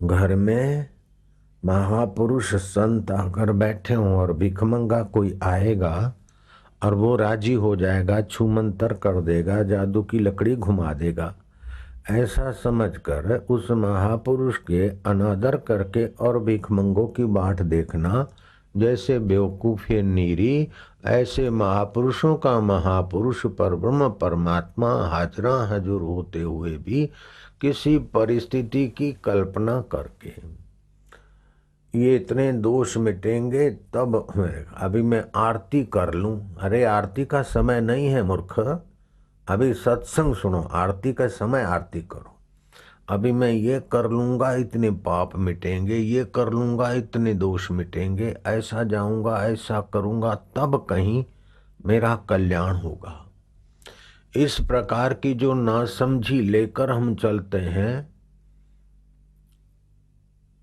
घर में महापुरुष संत आकर बैठे हों और भिखमंगा कोई आएगा और वो राजी हो जाएगा, छूमंतर कर देगा, जादू की लकड़ी घुमा देगा, ऐसा समझकर उस महापुरुष के अनादर करके और भिखमंगों की बाट देखना जैसे बेवकूफी नीरी, ऐसे महापुरुषों का महापुरुष परब्रह्म परमात्मा हाजरा हजूर होते हुए भी किसी परिस्थिति की कल्पना करके ये इतने दोष मिटेंगे तब होएगा। अभी मैं आरती कर लूं, अरे आरती का समय नहीं है मूर्ख, अभी सत्संग सुनो, आरती का समय, आरती करो। अभी मैं ये कर लूंगा इतने पाप मिटेंगे, ये कर लूंगा इतने दोष मिटेंगे, ऐसा जाऊंगा ऐसा करूंगा तब कहीं मेरा कल्याण होगा। इस प्रकार की जो नासमझी लेकर हम चलते हैं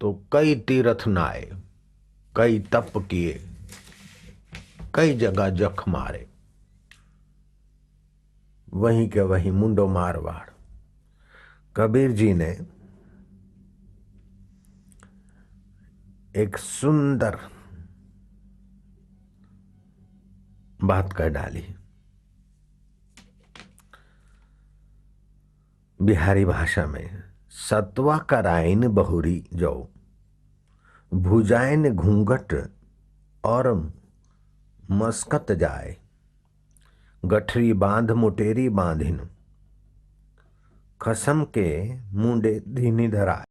तो कई तीर्थ नाए, कई तप किए, कई जगह जख मारे, वहीं के वहीं मुंडो मारवाड़। कबीर जी ने एक सुंदर बात कह डाली, बिहारी भाषा में। सत्वा कराइन बहुरी जो भुजाइन घूंघट और मस्कत जाए, गठरी बांध मुटेरी बांधिन, खसम के मुंडे धीनी धराए।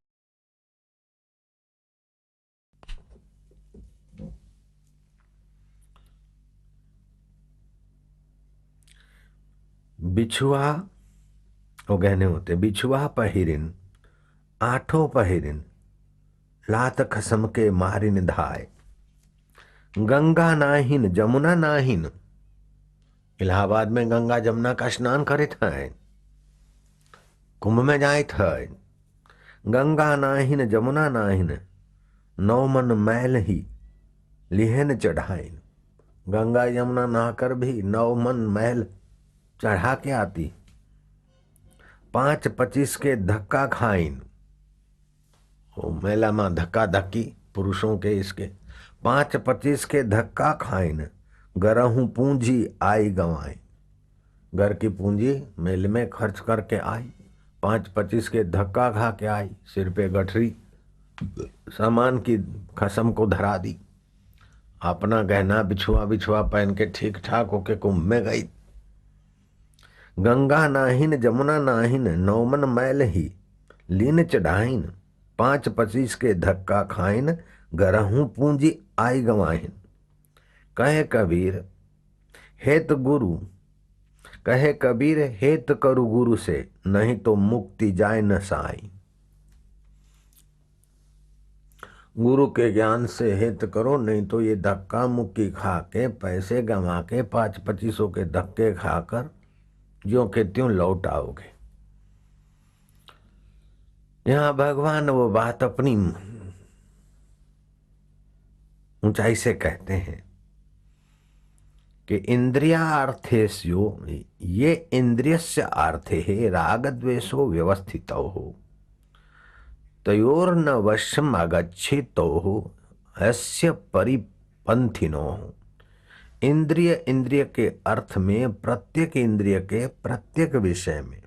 बिछुआ वो गहने होते, बिछुआ पहिरिन आठों पहिरिन, लात खसम के मारिन धाय, गंगा नाहिन जमुना नाहिन। इलाहाबाद में गंगा जमुना का स्नान करे थे, कुंभ में जाए थे। गंगा नाहिन जमुना नाहिन, नौ मन मैल ही लिहन चढ़ाइन। गंगा यमुना नहाकर भी 9 मन मैल चढ़ा के आती। 5-25 के धक्का खाइन, वो मेला में धक्का धक्की पुरुषों के इसके। 5-25 के धक्का खाइन, गरहूं पूंजी आई गंवाई। घर की पूंजी मेले में खर्च करके आई, 5-25 के धक्का खा के आई, सिर पे गठरी सामान की खसम को धरा दी, अपना गहना बिछुआ बिछुआ पहन के ठीक ठाक होके कुंभ में गई। गंगा नाहिन जमुना नाहिन, 9 मन मैल ही लीन चढ़ाइन। 5-25 के धक्का खाइन, गरहूं पूंजी आई गंवाइन। कहे कबीर हेत गुरु, कहे कबीर हेत करु गुरु से, नहीं तो मुक्ति जाए न साई। गुरु के ज्ञान से हित करो, नहीं तो ये धक्का मुक्की खा के पैसे गंवा के 5-25 के धक्के खाकर जो के त्यों लौट आओगे। यहां भगवान वो बात अपनी ऊंचाई से कहते हैं कि इंद्रियार्थेस्यो, ये इंद्रियस्य अर्थे है राग द्वेषो व्यवस्थितो हो, तयोर्न वशम अगच्छितो हो अस्य परिपंथिनो। इंद्रिय इंद्रिय के अर्थ में, प्रत्येक इंद्रिय के प्रत्येक विषय में,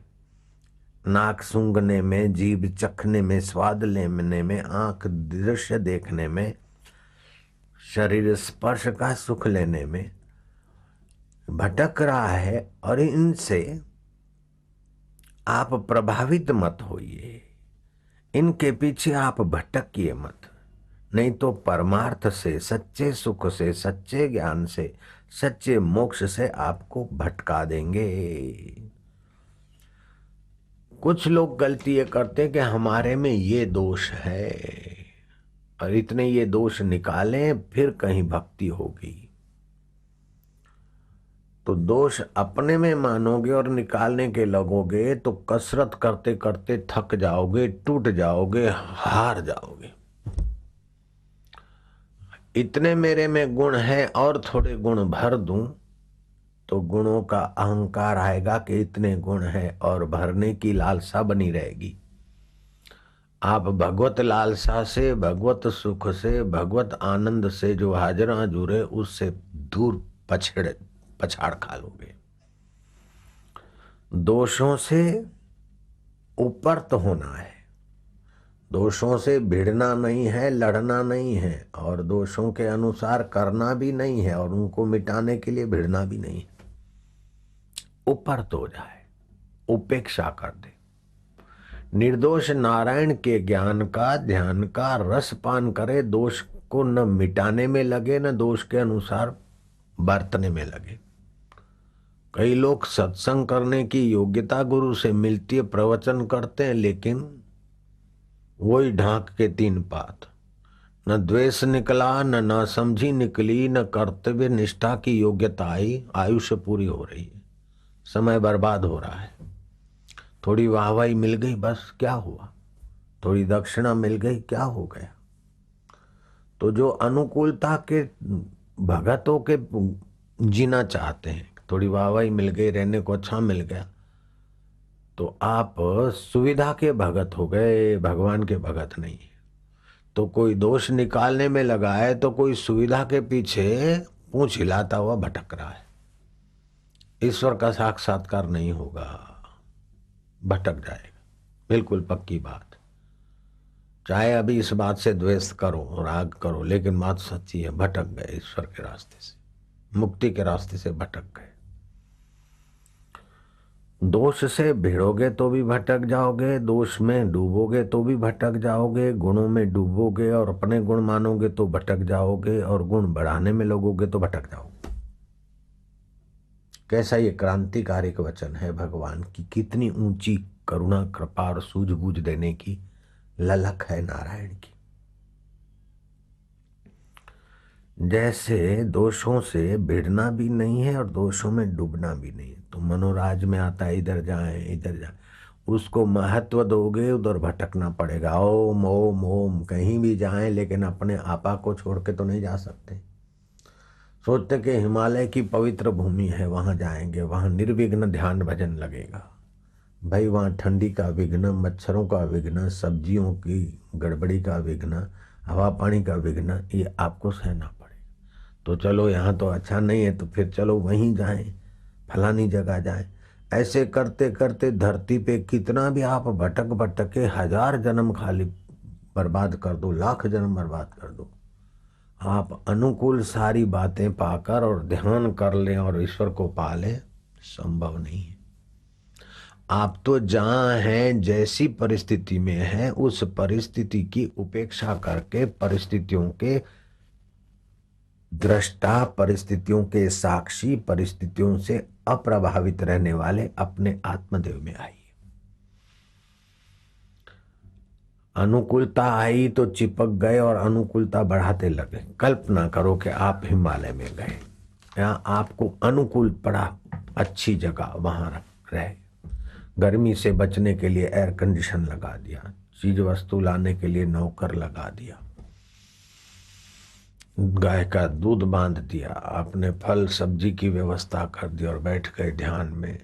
नाक सूंघने में, जीभ चखने में, स्वाद लेने में, आंख दृश्य देखने में, शरीर स्पर्श का सुख लेने में भटक रहा है। और इनसे आप प्रभावित मत होइए, इनके पीछे आप भटकिए मत, नहीं तो परमार्थ से, सच्चे सुख से, सच्चे ज्ञान से, सच्चे मोक्ष से आपको भटका देंगे। कुछ लोग गलती ये करते कि हमारे में ये दोष है और इतने ये दोष निकालें फिर कहीं भक्ति होगी। तो दोष अपने में मानोगे और निकालने के लगोगे तो कसरत करते करते थक जाओगे, टूट जाओगे, हार जाओगे। इतने मेरे में गुण है और थोड़े गुण भर दूं तो गुणों का अहंकार आएगा कि इतने गुण है और भरने की लालसा बनी रहेगी। आप भगवत लालसा से, भगवत सुख से, भगवत आनंद से जो हाजरा जुड़े उससे दूर पछाड़ खा लोगे। दोषों से ऊपर तो होना है, दोषों से भिड़ना नहीं है, लड़ना नहीं है, और दोषों के अनुसार करना भी नहीं है, और उनको मिटाने के लिए भिड़ना भी नहीं है। ऊपर तो हो जाए, उपेक्षा कर दे। निर्दोष नारायण के ज्ञान का, ध्यान का रस पान करे, दोष को न मिटाने में लगे, न दोष के अनुसार बरतने में लगे। कई लोग सत्संग करने की योग्यता गुरु से मिलती है, प्रवचन करते हैं, लेकिन वही ढांक के तीन पात, न द्वेष निकला, न नासमझी निकली, न कर्तव्य निष्ठा की योग्यता आई, आयुष्य पूरी हो रही है, समय बर्बाद हो रहा है। थोड़ी वाहवाही मिल गई, बस क्या हुआ, थोड़ी दक्षिणा मिल गई, क्या हो गया। तो जो अनुकूलता के भगतों के जीना चाहते हैं, थोड़ी वाहवाही मिल गई, रहने को अच्छा मिल गया, तो आप सुविधा के भगत हो गए, भगवान के भगत नहीं। तो कोई दोष निकालने में लगा है, तो कोई सुविधा के पीछे पूंछ हिलाता हुआ भटक रहा है। ईश्वर का साक्षात्कार नहीं होगा, भटक जाएगा, बिल्कुल पक्की बात। चाहे अभी इस बात से द्वेष करो, राग करो, लेकिन बात सच्ची है, भटक गए ईश्वर के रास्ते से, मुक्ति के रास्ते से भटक गए। दोष से भिड़ोगे तो भी भटक जाओगे, दोष में डूबोगे तो भी भटक जाओगे, गुणों में डूबोगे और अपने गुण मानोगे तो भटक जाओगे, और गुण बढ़ाने में लगोगे तो भटक जाओगे। कैसा ये क्रांतिकारी वचन है भगवान की, कितनी ऊंची करुणा, कृपा और सूझबूझ देने की ललक है नारायण की। जैसे दोषों से भिड़ना भी नहीं है और दोषों में डूबना भी नहीं है। तो मनोराज में आता है, इधर जाए इधर जाए, उसको महत्व दोगे उधर भटकना पड़ेगा। ओम ओम ओम कहीं भी जाएं, लेकिन अपने आपा को छोड़ के तो नहीं जा सकते। सोचते कि हिमालय की पवित्र भूमि है, वहां जाएंगे, वहां निर्विघ्न ध्यान भजन लगेगा। भाई वहाँ ठंडी का विघ्न, मच्छरों का विघ्न, सब्जियों की गड़बड़ी का विघ्न, हवा पानी का विघ्न, ये आपको सहना पड़ेगा। तो चलो यहाँ तो अच्छा नहीं है, तो फिर चलो वहीं जाएं, फलानी जगह जाएं। ऐसे करते करते धरती पे कितना भी आप भटक भटक के 1000 जन्म खाली बर्बाद कर दो, लाख जन्म बर्बाद कर दो, आप अनुकूल सारी बातें पाकर और ध्यान कर लें और ईश्वर को पा लें, संभव नहीं है। आप तो जहां हैं, जैसी परिस्थिति में हैं, उस परिस्थिति की उपेक्षा करके परिस्थितियों के दृष्टा, परिस्थितियों के साक्षी, परिस्थितियों से अप्रभावित रहने वाले अपने आत्मदेव में आइए। अनुकूलता आई तो चिपक गए और अनुकूलता बढ़ाते लगे। कल्पना करो कि आप हिमालय में गए, यहाँ आपको अनुकूल पड़ा, अच्छी जगह, वहां रहे, गर्मी से बचने के लिए एयर कंडीशन लगा दिया, चीज वस्तु लाने के लिए नौकर लगा दिया, गाय का दूध बांध दिया, आपने फल सब्जी की व्यवस्था कर दी और बैठ गए ध्यान में,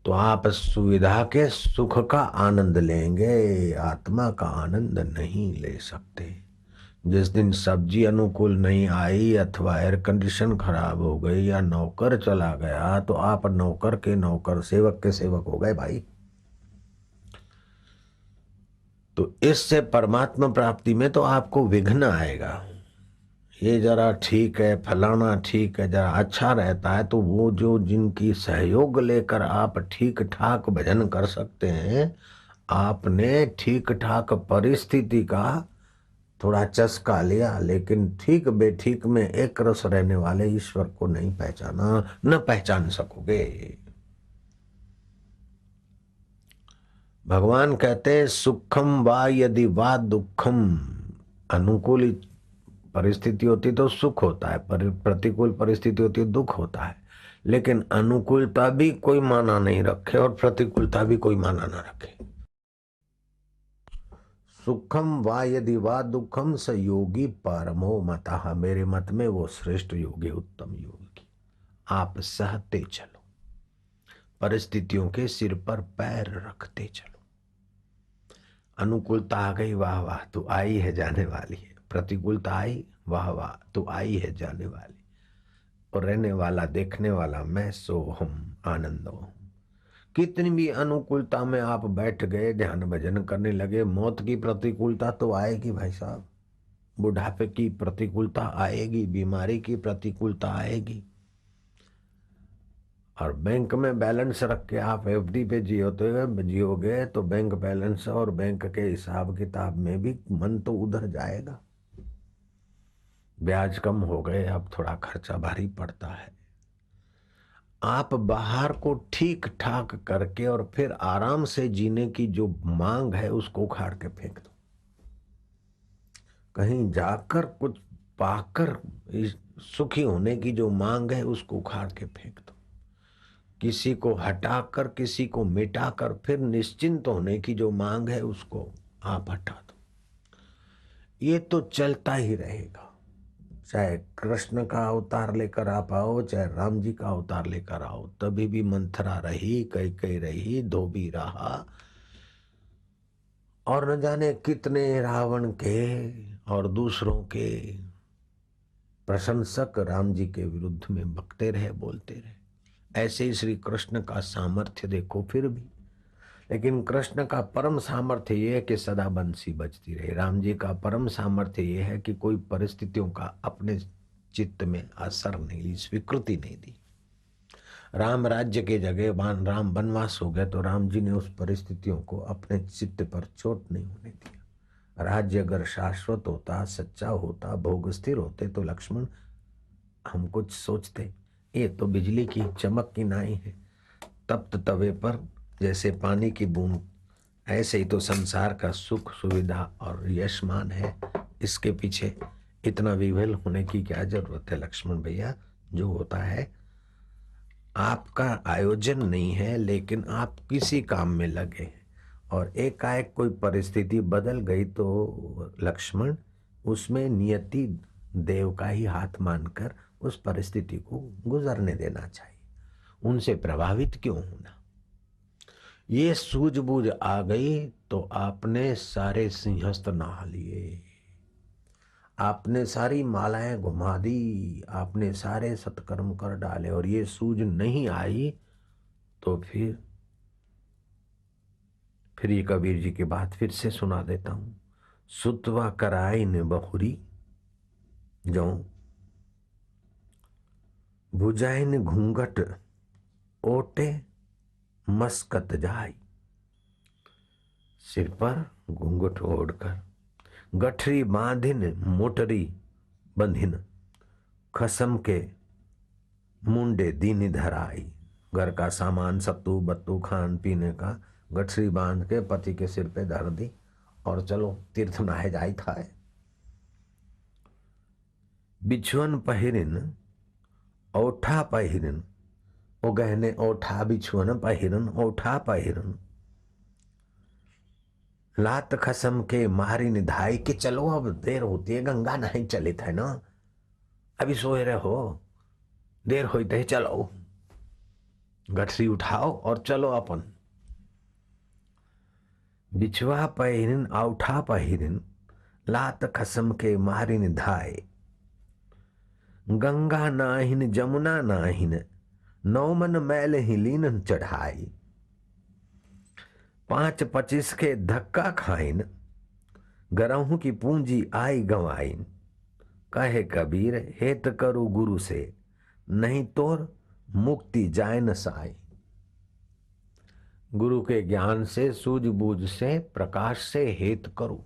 तो आप सुविधा के सुख का आनंद लेंगे, आत्मा का आनंद नहीं ले सकते। जिस दिन सब्जी अनुकूल नहीं आई, अथवा एयर कंडीशन खराब हो गई, या नौकर चला गया, तो आप नौकर के नौकर, सेवक के सेवक हो गए भाई। तो इससे परमात्मा प्राप्ति में तो आपको विघ्न आएगा। ये जरा ठीक है, फलाना ठीक है, जरा अच्छा रहता है, तो वो जो जिनकी सहयोग लेकर आप ठीक ठाक भजन कर सकते हैं, आपने ठीक ठाक परिस्थिति का थोड़ा चस्का लिया, लेकिन ठीक बेठीक में एक रस रहने वाले ईश्वर को नहीं पहचाना, न पहचान सकोगे। भगवान कहते हैं सुखम वा यदि वा दुखम, अनुकूल परिस्थिति होती तो सुख होता है, प्रतिकूल परिस्थिति होती है दुख होता है। लेकिन अनुकूलता भी कोई माना नहीं रखे और प्रतिकूलता भी कोई माना ना रखे। सुखम वा यदि वा दुखम स योगी परमो मतः, मेरे मत में वो श्रेष्ठ योगी, उत्तम योगी। आप सहते चलो, परिस्थितियों के सिर पर पैर रखते चलो, अनुकूलता आ गई, वाह वाह तू आई है जाने वाली है, प्रतिकूलता आई, वाह वाह तू आई है जाने वाली, और रहने वाला देखने वाला मैं सो हम आनंद हो। कितनी भी अनुकूलता में आप बैठ गए, ध्यान भजन करने लगे, मौत की प्रतिकूलता तो आएगी भाई साहब, बुढ़ापे की प्रतिकूलता आएगी, बीमारी की प्रतिकूलता आएगी। और बैंक में बैलेंस रख के आप एफडी पे जियोगे तो बैंक बैलेंस और बैंक के हिसाब किताब में भी मन तो उधर जाएगा। ब्याज कम हो गए, अब थोड़ा खर्चा भारी पड़ता है। आप बाहर को ठीक ठाक करके और फिर आराम से जीने की जो मांग है उसको उखाड़ के फेंक दो। कहीं जाकर कुछ पाकर सुखी होने की जो मांग है उसको उखाड़ के फेंक दो। किसी को हटाकर किसी को मिटाकर फिर निश्चिंत होने की जो मांग है उसको आप हटा दो। ये तो चलता ही रहेगा, चाहे कृष्ण का अवतार लेकर आप आओ, चाहे राम जी का अवतार लेकर आओ, तभी भी मंथरा रही, कई रही, धोबी रहा, और न जाने कितने रावण के और दूसरों के प्रशंसक राम जी के विरुद्ध में बकते रहे, बोलते रहे। ऐसे ही श्री कृष्ण का सामर्थ्य देखो फिर भी। लेकिन कृष्ण का परम सामर्थ्य यह है कि सदा बंसी बजती रहे। राम जी का परम सामर्थ्य यह है कि कोई परिस्थितियों का अपने चित्त में असर नहीं ली, स्वीकृति नहीं दी। राम राज्य के जगह राम वनवास हो गया तो राम जी ने उस परिस्थितियों को अपने चित्त पर चोट नहीं होने दिया। राज्य अगर शाश्वत होता, सच्चा होता, भोग स्थिर होते तो लक्ष्मण हम कुछ सोचते। ये तो बिजली की चमक की नाई है, तप्त तवे पर जैसे पानी की बूंद, ऐसे ही तो संसार का सुख सुविधा और यशमान है। इसके पीछे इतना विह्वल होने की क्या जरूरत है लक्ष्मण भैया। जो होता है आपका आयोजन नहीं है, लेकिन आप किसी काम में लगे और एकाएक कोई परिस्थिति बदल गई तो लक्ष्मण उसमें नियति देव का ही हाथ मानकर उस परिस्थिति को गुजरने देना चाहिए। उनसे प्रभावित क्यों होना। ये सूझबूझ आ गई तो आपने सारे सिंहस्थ नहा लिए, आपने सारी मालाएं घुमा दी, आपने सारे सत्कर्म कर डाले, और ये सूझ नहीं आई तो फिर ये कबीर जी की बात फिर से सुना देता हूं। सुतवा कराई ने बहुरी जो भुजाइन घूंघट ओटे मस्कत जाई। सिर पर घूंघट ओढ़कर गठरी बांधिन मोटरी बंधिन खसम के मुंडे दीनी धराई। घर का सामान सत्तू बत्तू खान पीने का गठरी बांध के पति के सिर पे धर दी और चलो तीर्थ नहाए जाई था। बिछुअन पहिरिन ओठा पहिरिन, ओ गहने ओठा बिछुअन पहिरन ओठा पहिरन, लात खसम के मारी निधाई कि चलो अब देर होती है, गंगा नहीं चले थे ना, अभी सोए रहे हो, देर होते है, चलो गठरी उठाओ और चलो अपन। बिछवा पहिरिन औठा पहिरिन लात खसम के मारी निधाए, गंगा नाहिन जमुना नाहिन नौमन मैल ही लीन चढ़ाई। 5-25 के धक्का खाइन गरहू की पूंजी आई गंवाइन। कहे कबीर हेत करू गुरु से नहीं तोर मुक्ति जाय न साई। गुरु के ज्ञान से सूझबूझ से प्रकाश से हेत करो।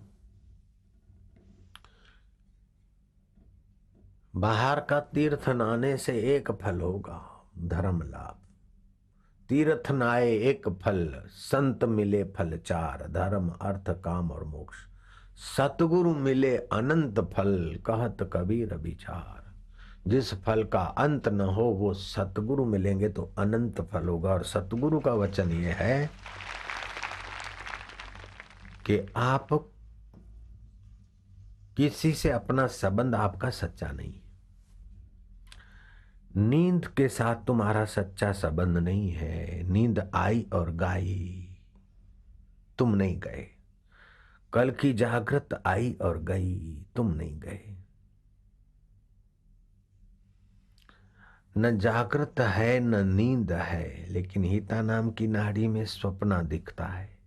बाहर का तीर्थ नाने से एक फल होगा, धर्म लाभ। तीर्थ नाए एक फल, संत मिले फल चार, धर्म अर्थ काम और मोक्ष। सतगुरु मिले अनंत फल, कहत कबीर विचार। जिस फल का अंत न हो वो सतगुरु मिलेंगे तो अनंत फल होगा। और सतगुरु का वचन ये है कि आप किसी से अपना संबंध आपका सच्चा नहीं है। नींद के साथ तुम्हारा सच्चा संबंध नहीं है। नींद आई और गाई, तुम नहीं गए। कल की जागृत आई और गई, तुम नहीं गए। न जागृत है न नींद है, लेकिन हिता नाम की नाड़ी में स्वप्न दिखता है।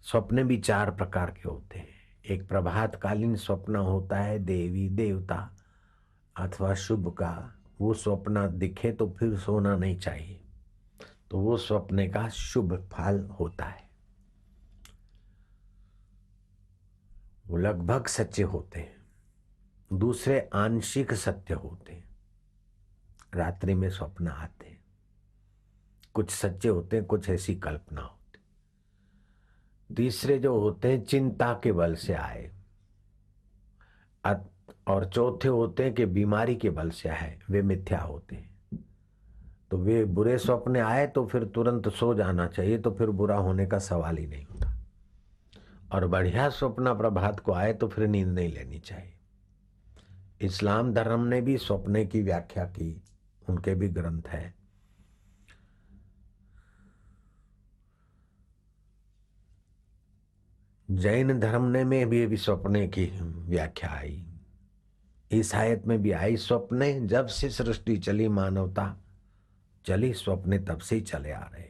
स्वप्न भी चार प्रकार के होते हैं। एक प्रभातकालीन स्वप्न होता है देवी देवता अथवा शुभ का, वो स्वप्न दिखे तो फिर सोना नहीं चाहिए, तो वो स्वप्न का शुभ फल होता है। वो लगभग सच्चे होते हैं। दूसरे आंशिक सत्य होते हैं, रात्रि में स्वप्न आते हैं। कुछ सच्चे होते हैं, कुछ ऐसी कल्पना होती। तीसरे जो होते हैं चिंता के बल से आए, और चौथे होते हैं कि बीमारी के बल से आए, वे मिथ्या होते हैं। तो वे बुरे स्वप्न आए तो फिर तुरंत सो जाना चाहिए, तो फिर बुरा होने का सवाल ही नहीं होता। और बढ़िया स्वप्न प्रभात को आए तो फिर नींद नहीं लेनी चाहिए। इस्लाम धर्म ने भी स्वप्ने की व्याख्या की, उनके भी ग्रंथ है। जैन धर्म ने में भी स्वप्ने की व्याख्या आई, ईसाईयत में भी आई। स्वप्ने जब से सृष्टि चली, मानवता चली, स्वप्ने तब से ही चले आ रहे।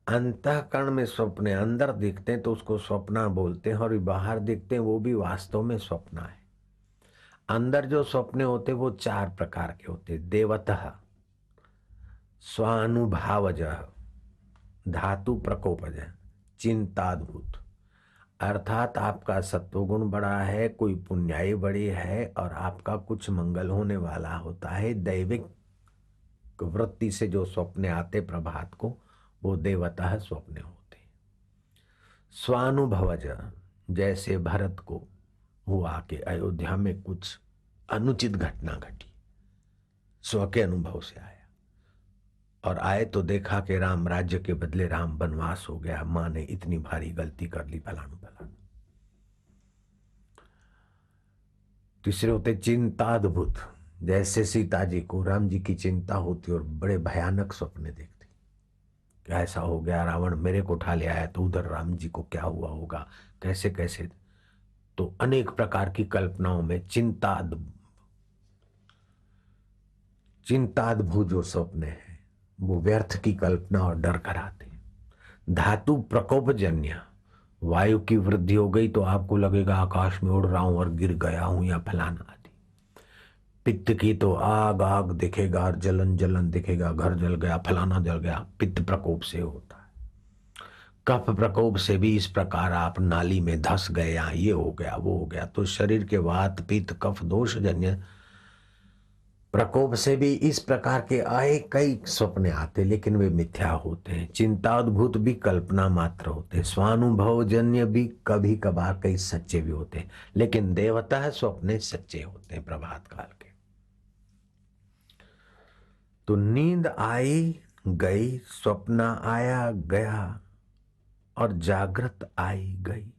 अंतःकरण में स्वप्ने अंदर दिखते हैं तो उसको स्वप्ना बोलते हैं, और बाहर दिखते हैं वो भी वास्तव में स्वप्न है। अंदर जो स्वप्ने होते वो चार प्रकार के होते। देवतः, स्वानुभावज, धातु प्रकोपज, चिंताद्भुत। अर्थात आपका सत्वगुण बड़ा है, कोई पुण्याई बड़ी है, और आपका कुछ मंगल होने वाला होता है। दैविक वृत्ति से जो स्वप्ने आते प्रभात को, वो देवता स्वप्ने होते। स्वानुभवज, जैसे भरत को हुआ कि अयोध्या में कुछ अनुचित घटना घटी, स्व के अनुभव से आया, और आए तो देखा कि राम राज्य के बदले राम वनवास हो गया, मां ने इतनी भारी गलती कर ली, फलानु फलानु। तीसरे होते चिंताद्भुत, जैसे सीता जी को राम जी की चिंता होती और बड़े भयानक सपने देखती कि ऐसा हो गया, रावण मेरे को उठा ले आया, तो उधर राम जी को क्या हुआ होगा, कैसे कैसे। तो अनेक प्रकार की कल्पनाओं में चिंताद्भुत जो सपने हैं वो व्यर्थ की कल्पना और डर कराते। धातु प्रकोप जन्य, वायु की वृद्धि हो गई तो आपको लगेगा आकाश में उड़ रहा हूं और गिर गया हूं या फलाना आदि। पित्त की तो आग आग दिखेगा और जलन जलन दिखेगा, घर जल गया, फलाना जल गया, पित्त प्रकोप से होता है। कफ प्रकोप से भी इस प्रकार आप नाली में धस गए, या ये हो गया वो हो गया। तो शरीर के वात पित्त कफ दोष जन्य प्रकोप से भी इस प्रकार के आए कई स्वप्न आते, लेकिन वे मिथ्या होते हैं। चिंताद्भुत भी कल्पना मात्र होते हैं। स्वानुभव जन्य भी कभी कभार कई सच्चे भी होते हैं, लेकिन देवता स्वप्ने सच्चे होते हैं प्रभात काल के। तो नींद आई गई, स्वप्न आया गया, और जागृत आई गई।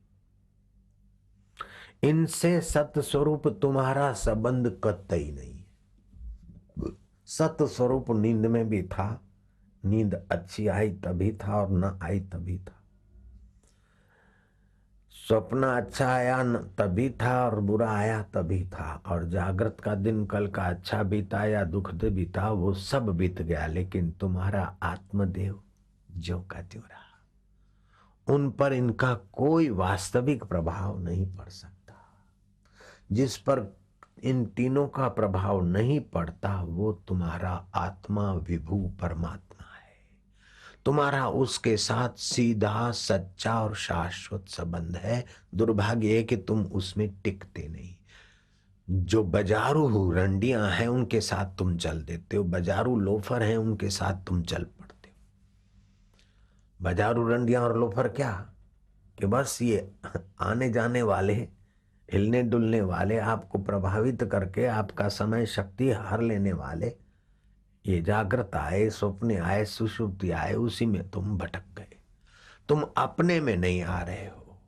इनसे सत स्वरूप तुम्हारा संबंध कतई नहीं। सत स्वरूप नींद में भी था, नींद अच्छी आई तभी था और न आई तभी था। स्वप्न अच्छा आया तभी था और बुरा आया तभी था। और जागृत का दिन कल का अच्छा बीता या दुखद बीता, वो सब बीत गया, लेकिन तुम्हारा आत्मदेव ज्यों का त्यों रहा। उन पर इनका कोई वास्तविक प्रभाव नहीं पड़ सकता। जिस पर इन तीनों का प्रभाव नहीं पड़ता वो तुम्हारा आत्मा विभू परमात्मा है। तुम्हारा उसके साथ सीधा सच्चा और शाश्वत संबंध है। दुर्भाग्य है कि तुम उसमें टिकते नहीं। जो बाजारू रंडियां हैं उनके साथ तुम चल देते हो, बाजारू लोफर हैं उनके साथ तुम चल पड़ते हो। बाजारू रंडियां और लोफर क्या, कि बस ये आने जाने वाले, हिलने डुलने वाले, आपको प्रभावित करके आपका समय शक्ति हर लेने वाले। ये जागृत आए, स्वप्न आए, सुषुप्ति आए, उसी में तुम भटक गए। तुम अपने में नहीं आ रहे हो।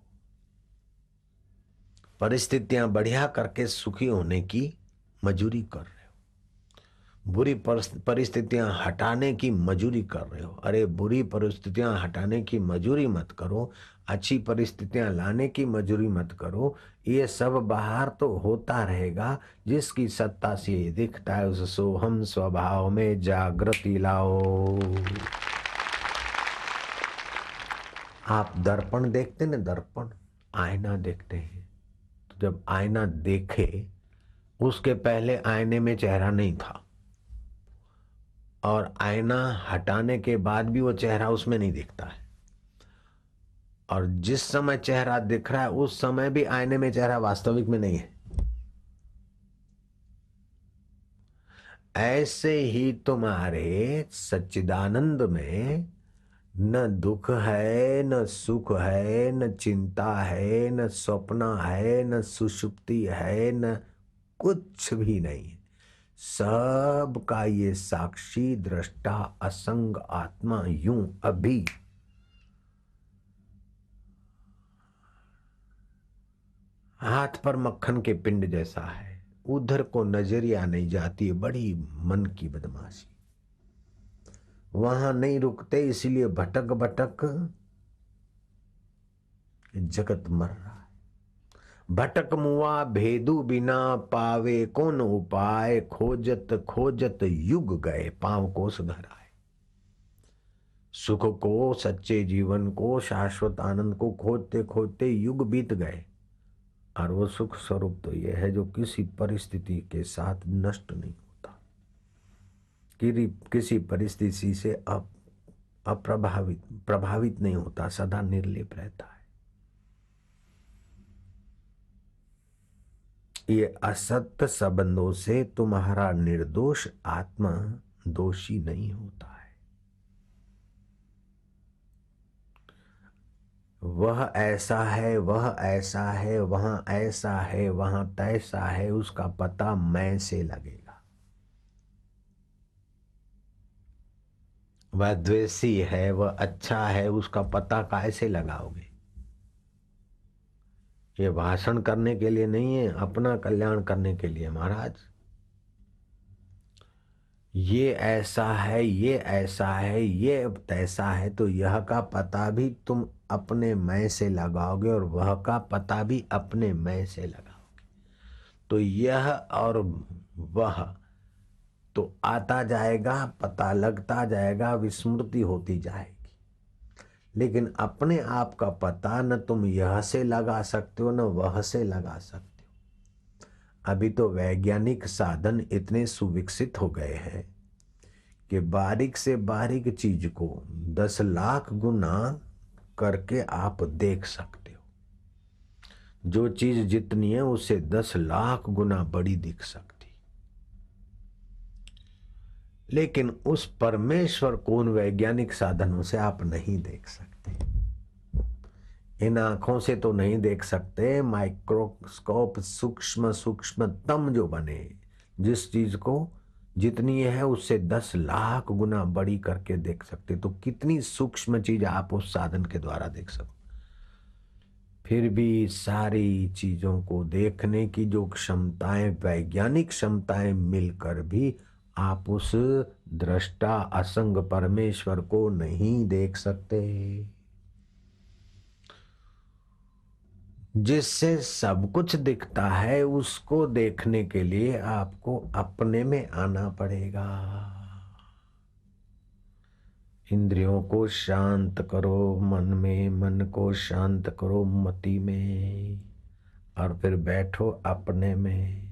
परिस्थितियां बढ़िया करके सुखी होने की मजूरी कर रहे हो। बुरी परिस्थितियां हटाने की मजूरी कर रहे हो। अरे बुरी परिस्थितियां हटाने की मजूरी मत करो, अच्छी परिस्थितियां लाने की मजूरी मत करो। ये सब बाहर तो होता रहेगा, जिसकी सत्ता से दिखता है उस सोहम स्वभाव में जागृति लाओ। आप दर्पण देखते ना, दर्पण आईना देखते हैं, तो जब आईना देखे उसके पहले आईने में चेहरा नहीं था, और आईना हटाने के बाद भी वो चेहरा उसमें नहीं दिखता है, और जिस समय चेहरा दिख रहा है उस समय भी आईने में चेहरा वास्तविक में नहीं है। ऐसे ही तुम्हारे सच्चिदानंद में न दुख है, न सुख है, न चिंता है, न स्वप्न है, न सुषुप्ति है, न कुछ भी नहीं है। सब का ये साक्षी दृष्टा असंग आत्मा यूं अभी हाथ पर मक्खन के पिंड जैसा है, उधर को नजरिया नहीं जाती है। बड़ी मन की बदमाशी, वहां नहीं रुकते, इसलिए भटक भटक जगत मर रहा है। भटक मुआ भेदू बिना पावे कौन उपाय, खोजत खोजत युग गए पांव कोस घर आए। सुख को, सच्चे जीवन को, शाश्वत आनंद को खोजते खोजते युग बीत गए, और वो सुख स्वरूप तो ये है जो किसी परिस्थिति के साथ नष्ट नहीं होता, किसी परिस्थिति से प्रभावित नहीं होता, सदा निर्लेप रहता है। ये असत्य संबंधों से तुम्हारा निर्दोष आत्मा दोषी नहीं होता है। वह ऐसा है, वह ऐसा है, वहां ऐसा है, वहां तैसा है, उसका पता मैं से लगेगा। वह द्वेषी है, वह अच्छा है, उसका पता कैसे लगाओगे? ये भाषण करने के लिए नहीं है, अपना कल्याण करने के लिए। महाराज ये ऐसा है, ये ऐसा है, ये तैसा है, तो यह का पता भी तुम अपने मैं से लगाओगे, और वह का पता भी अपने मैं से लगाओगे, तो यह और वह तो आता जाएगा, पता लगता जाएगा, विस्मृति होती जाएगी। लेकिन अपने आप का पता न तुम यह से लगा सकते हो, न वह से लगा सकते हो। अभी तो वैज्ञानिक साधन इतने सुविकसित हो गए हैं कि बारीक से बारीक चीज को 10 लाख गुना करके आप देख सकते हो। जो चीज जितनी है उससे 10 लाख गुना बड़ी दिख सकती, लेकिन उस परमेश्वर को उन वैज्ञानिक साधनों से आप नहीं देख सकते। इन आंखों से तो नहीं देख सकते, माइक्रोस्कोप सूक्ष्म सूक्ष्मतम जो बने, जिस चीज को जितनी है उससे 10 लाख गुना बड़ी करके देख सकते, तो कितनी सूक्ष्म चीज आप उस साधन के द्वारा देख सको। फिर भी सारी चीजों को देखने की जो क्षमताएं, वैज्ञानिक क्षमताएं मिलकर भी आप उस दृष्टा असंग परमेश्वर को नहीं देख सकते, जिससे सब कुछ दिखता है। उसको देखने के लिए आपको अपने में आना पड़ेगा। इंद्रियों को शांत करो मन में, मन को शांत करो मति में, और फिर बैठो अपने में।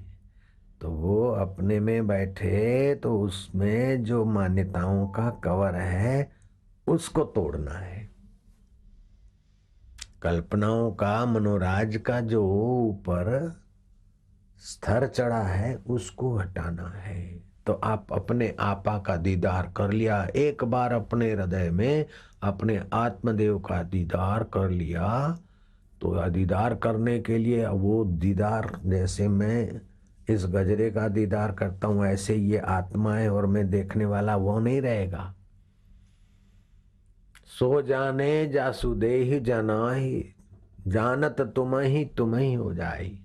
तो वो अपने में बैठे तो उसमें जो मान्यताओं का कवर है उसको तोड़ना है। कल्पनाओं का, मनोराज का जो ऊपर स्तर चढ़ा है उसको हटाना है। तो आप अपने आपा का दीदार कर लिया, एक बार अपने हृदय में अपने आत्मदेव का दीदार कर लिया, तो दीदार करने के लिए वो दीदार, जैसे मैं इस गजरे का दीदार करता हूं ऐसे ये आत्मा है और मैं देखने वाला वो नहीं रहेगा। सो जाने जासुदेहि जनाहि, जानत तुम ही हो जाई।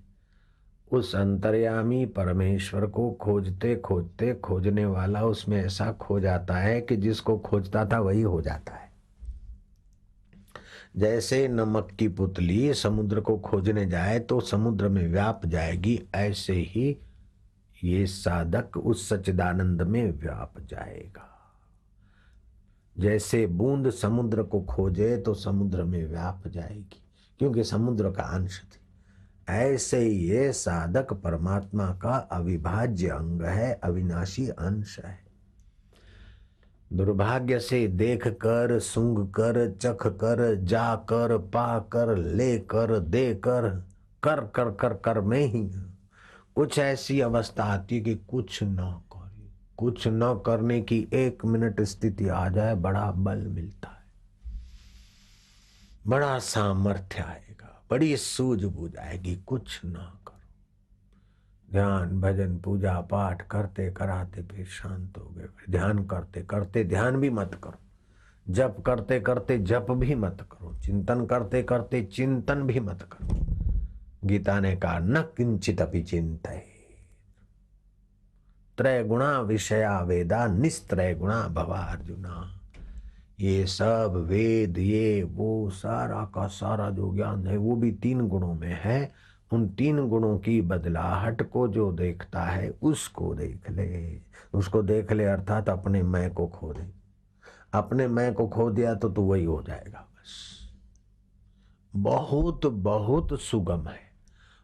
उस अंतर्यामी परमेश्वर को खोजते खोजते खोजने वाला उसमें ऐसा खो जाता है कि जिसको खोजता था वही हो जाता है। जैसे नमक की पुतली समुद्र को खोजने जाए तो समुद्र में व्याप जाएगी, ऐसे ही ये साधक उस सच्चिदानंद में व्याप जाएगा। जैसे बूंद समुद्र को खोजे तो समुद्र में व्याप जाएगी, क्योंकि समुद्र का अंश थी। ऐसे ही ये साधक परमात्मा का अविभाज्य अंग है, अविनाशी अंश है। दुर्भाग्य से देख कर, सूंघ कर, चख कर, जा कर, पा कर, ले कर, दे कर, कर कर कर कर में ही कुछ ऐसी अवस्था आती है कि कुछ न करे, कुछ न करने की 1 मिनट स्थिति आ जाए, बड़ा बल मिलता है, बड़ा सामर्थ्य आएगा, बड़ी सूझबूझ आएगी। कुछ ना करो, ध्यान भजन पूजा पाठ करते कराते फिर शांत हो गए, फिर ध्यान करते करते ध्यान भी मत करो, जप करते करते जप भी मत करो, चिंतन करते करते चिंतन भी मत करो। गीता ने कहा न किंचित अपि चिंतये, त्रय गुणा विषया वेदा निस्त्रय गुणा भवा अर्जुना। ये सब वेद, ये वो सारा का सारा जो ज्ञान है वो भी 3 गुणों में है। उन 3 गुणों की बदलाहट को जो देखता है उसको देख ले, उसको देख ले अर्थात अपने मैं को खो दे। अपने मैं को खो दिया तो तू वही हो जाएगा बस। बहुत बहुत सुगम है,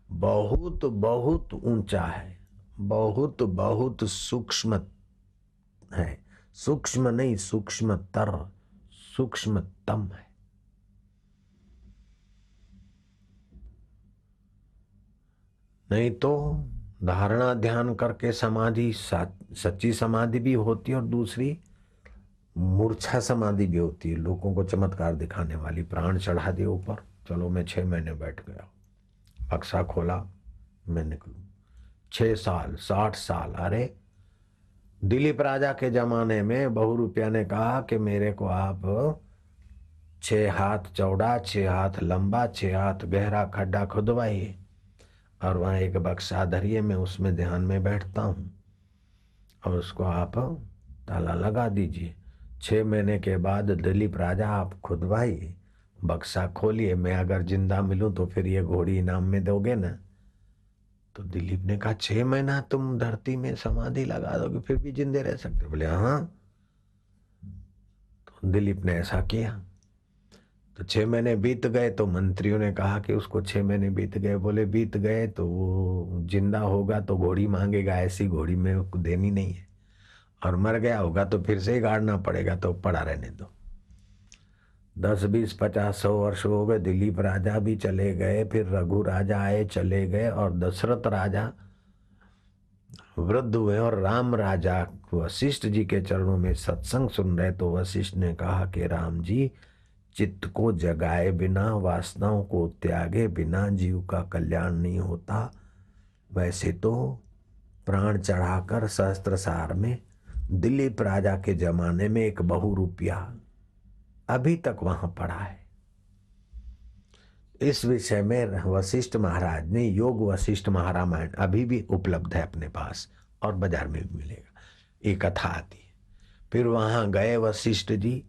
बहुत बहुत ऊंचा है, बहुत बहुत सूक्ष्म है। सूक्ष्म नहीं, सूक्ष्मतर, सूक्ष्मतम है। नहीं तो धारणा ध्यान करके समाधि सच्ची समाधि भी होती है और दूसरी मूर्छा समाधि भी होती है, लोगों को चमत्कार दिखाने वाली। प्राण चढ़ा दिए ऊपर, चलो मैं 6 महीने बैठ गया, बक्सा खोला मैं निकलूं, 6 साल 60 साल। अरे दिलीप राजा के जमाने में बहुरूपिया ने कहा कि मेरे को आप 6 हाथ चौड़ा, 6 हाथ लंबा, 6 हाथ गहरा खड्डा खुदवाइए और वहां एक बक्सा धरिए, मैं उसमें ध्यान में बैठता हूं और उसको आप ताला लगा दीजिए। 6 महीने के बाद दिलीप राजा आप खुदवाइए, बक्सा खोलिए, मैं अगर जिंदा मिलूं तो फिर ये घोड़ी इनाम में दोगे ना। तो दिलीप ने कहा 6 महीना तुम धरती में समाधि लगा दोगे फिर भी जिंदे रह सकते? बोले हाँ। तो दिलीप ने ऐसा किया। तो 6 महीने बीत गए तो मंत्रियों ने कहा कि उसको 6 महीने बीत गए। बोले बीत गए तो वो जिंदा होगा तो घोड़ी मांगेगा, ऐसी घोड़ी में देनी नहीं है, और मर गया होगा तो फिर से ही गाड़ना पड़ेगा, तो पड़ा रहने दो। 10 20 50 100 वर्ष हो गए, दिलीप राजा भी चले गए, फिर रघु राजा आए चले गए, और दशरथ राजा वृद्ध हुए और राम राजा वशिष्ठ जी के चरणों में सत्संग सुन रहे। तो वशिष्ठ ने कहा कि राम जी, चित्त को जगाए बिना, वासनाओं को त्यागे बिना जीव का कल्याण नहीं होता। वैसे तो प्राण चढ़ाकर सहस्त्रसार में दिलीप राजा के जमाने में एक बहुरूपिया अभी तक वहां पड़ा है। इस विषय में वशिष्ठ महाराज ने योग वशिष्ठ महारामायण अभी भी उपलब्ध है अपने पास और बाजार में भी मिलेगा। एक कथा आती है। फिर वहां गए वशिष्ठ जी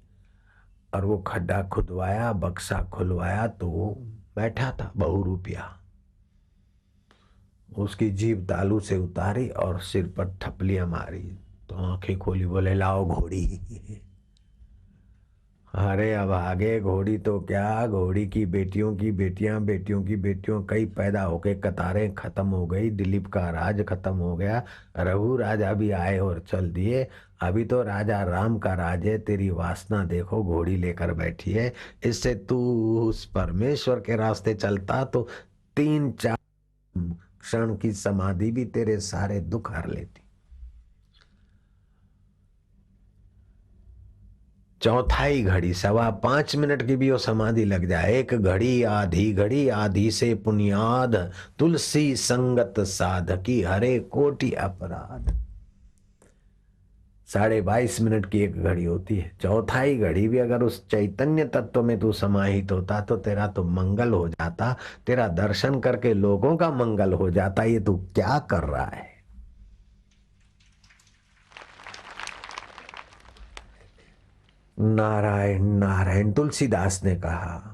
और वो खड्डा खुदवाया, बक्सा खुलवाया, तो वो बैठा था बहुरूपिया। उसकी जीभ तालू से उतारी और सिर पर थपलियां मारी, तो आंखें खोली, बोले लाओ घोड़ी। अरे अब आगे घोड़ी तो क्या, घोड़ी की बेटियों की बेटियां, बेटियों की बेटियों कई पैदा होके कतारें खत्म हो गई, दिलीप का राज खत्म हो गया, रघु राजा भी आए और चल दिए, अभी तो राजा राम का राज है। तेरी वासना देखो, घोड़ी लेकर बैठी है। इससे तू उस परमेश्वर के रास्ते चलता तो 3-4 क्षण की समाधि भी तेरे सारे दुख हर लेती। चौथाई घड़ी 5.25 मिनट की भी वो समाधि लग जाए, 1 घड़ी आधी से पुनियाद, तुलसी संगत साधकी हरे कोटि अपराध। 22.5 मिनट की एक घड़ी होती है। चौथाई घड़ी भी अगर उस चैतन्य तत्व में तू समाहित होता तो तेरा तो मंगल हो जाता, तेरा दर्शन करके लोगों का मंगल हो जाता। ये तू क्या कर रहा है? नारायण नारायण। तुलसीदास ने कहा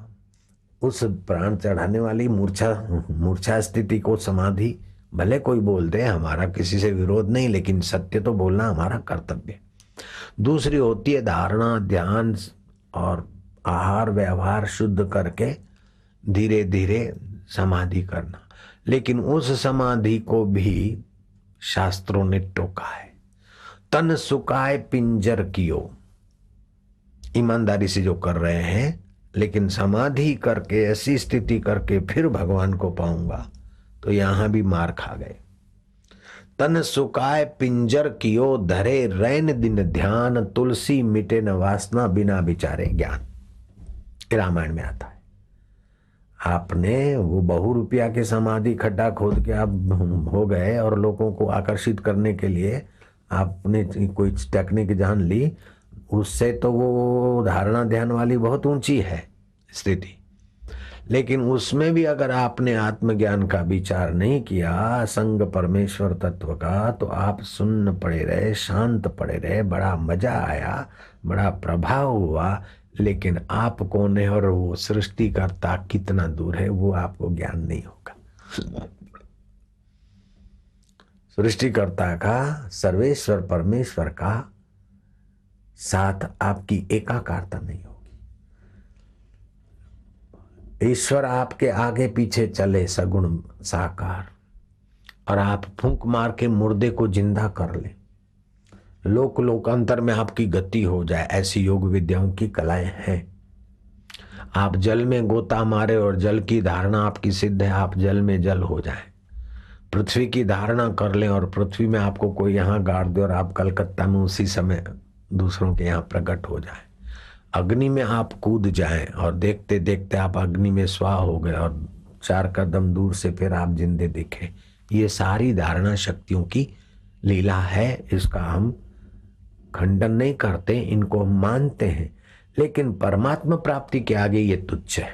उस प्राण चढ़ाने वाली मूर्छा मूर्छा स्थिति को समाधि, भले कोई बोल दे, हमारा किसी से विरोध नहीं, लेकिन सत्य तो बोलना हमारा कर्तव्य। दूसरी होती है धारणा, ध्यान और आहार व्यवहार शुद्ध करके धीरे धीरे समाधि करना। लेकिन उस समाधि को भी शास्त्रों ने टोका है। तन सुकाए पिंजर कियो, ईमानदारी से जो कर रहे हैं, लेकिन समाधि करके ऐसी स्थिति करके फिर भगवान को पाऊंगा, तो यहां भी मार खा गए। तन सुकाए पिंजर कियो, धरे रैन दिन ध्यान, तुलसी मिटे न वासना, बिना विचारे ज्ञान। रामायण में आता है। आपने वो ₹100 के समाधि खड्डा खोद के आप हो गए और लोगों को आकर्षित करने के लिए आपने कोई टेक्निक जान ली, उससे तो वो धारणा ध्यान वाली बहुत ऊंची है स्थिति। लेकिन उसमें भी अगर आपने आत्मज्ञान का विचार नहीं किया, संग परमेश्वर तत्व का, तो आप सुन्न पड़े रहे, शांत पड़े रहे, बड़ा मजा आया, बड़ा प्रभाव हुआ, लेकिन आप कौन है और वो सृष्टिकर्ता कितना दूर है वो आपको ज्ञान नहीं होगा। सृष्टिकर्ता का, सर्वेश्वर परमेश्वर का साथ आपकी एकाकारता नहीं होगी। ईश्वर आपके आगे पीछे चले सगुण साकार, और आप फूंक मार के मुर्दे को जिंदा कर ले, लोक लोकांतर में आपकी गति हो जाए, ऐसी योग विद्याओं की कलाएं हैं। आप जल में गोता मारे और जल की धारणा आपकी सिद्ध है, आप जल में जल हो जाए। पृथ्वी की धारणा कर लें और पृथ्वी में आपको कोई यहाँ गाड़ दे और आप कलकत्ता में उसी समय दूसरों के यहाँ प्रकट हो जाए। अग्नि में आप कूद जाएं और देखते देखते आप अग्नि में स्वाह हो गए और 4 कदम दूर से फिर आप जिंदे दिखे। ये सारी धारणा शक्तियों की लीला है। इसका हम खंडन नहीं करते, इनको हम मानते हैं, लेकिन परमात्मा प्राप्ति के आगे ये तुच्छ है।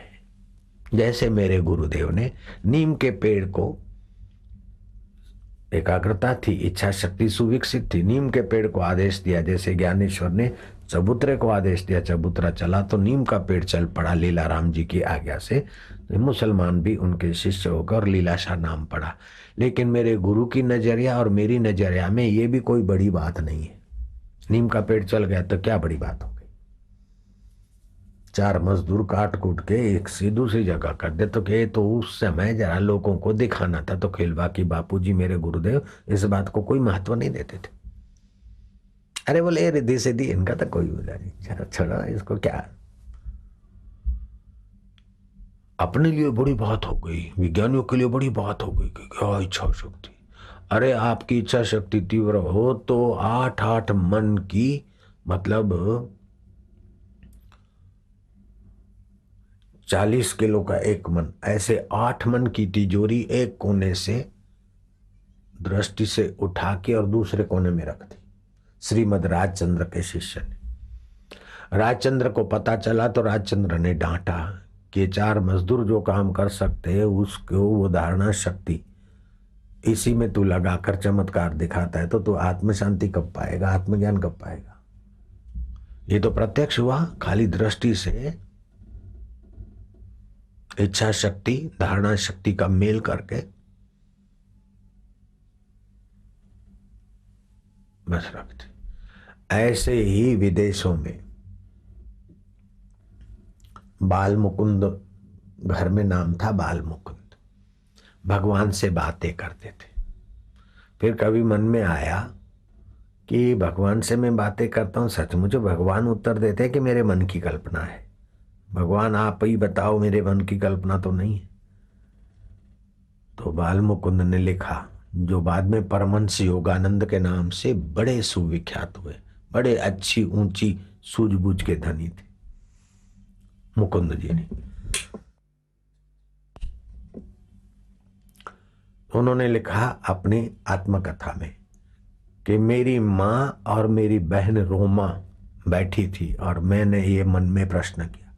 जैसे मेरे गुरुदेव ने नीम के पेड़ को, एकाग्रता थी, इच्छा शक्ति सुविकसित थी, नीम के पेड़ को आदेश दिया। जैसे ज्ञानेश्वर ने चबूतरे को आदेश दिया, चबूतरा चला तो नीम का पेड़ चल पड़ा लीला राम जी की आज्ञा से। मुसलमान भी उनके शिष्य होकर लीलाशाह नाम पड़ा। लेकिन मेरे गुरु की नजरिया और मेरी नजरिया में ये भी कोई बड़ी बात नहीं है। नीम का पेड़ चल गया तो क्या बड़ी बात हो गई? 4 मजदूर काट कूट के एक से दूसरी जगह कर दे तो क्या? तो उस समय जरा लोगों को दिखाना था तो खेलवा की बापूजी मेरे गुरुदेव इस बात को कोई महत्व नहीं देते थे। अरे बोले रिद्धि सिद्धि इनका तो कोई नहीं, छोड़ा इसको, क्या अपने लिए बड़ी बात हो गई, विज्ञानियों के लिए बड़ी बात हो गई कि क्या इच्छा शक्ति। अरे आपकी इच्छा शक्ति तीव्र हो तो 8 मन की, मतलब 40 किलो का एक मन, ऐसे 8 मन की तिजोरी एक कोने से दृष्टि से उठा के और दूसरे कोने में रख दी श्रीमद राजचंद्र के शिष्य ने। राजचंद्र को पता चला तो राजचंद्र ने डांटा कि 4 मजदूर जो काम कर सकते हैं उसको वो धारणा शक्ति इसी में तू लगाकर चमत्कार दिखाता है तो तू आत्म शांति कब पाएगा, आत्मज्ञान कब पाएगा? ये तो प्रत्यक्ष हुआ, खाली दृष्टि से इच्छा शक्ति धारणा शक्ति का मेल करके बस रखते। ऐसे ही विदेशों में बाल मुकुंद, घर में नाम था बाल मुकुंद, भगवान से बातें करते थे। फिर कभी मन में आया कि भगवान से मैं बातें करता हूँ, सचमुच भगवान उत्तर देते हैं कि मेरे मन की कल्पना है? भगवान आप ही बताओ, मेरे मन की कल्पना तो नहीं है। तो बाल मुकुंद ने लिखा, जो बाद में परमहंस योगानंद के नाम से बड़े सुविख्यात हुए, बड़े अच्छी ऊंची सूझबूझ के धनी थे मुकुंद जी ने। उन्होंने लिखा अपनी आत्मकथा में कि मेरी माँ और मेरी बहन रोमा बैठी थी और मैंने ये मन में प्रश्न किया,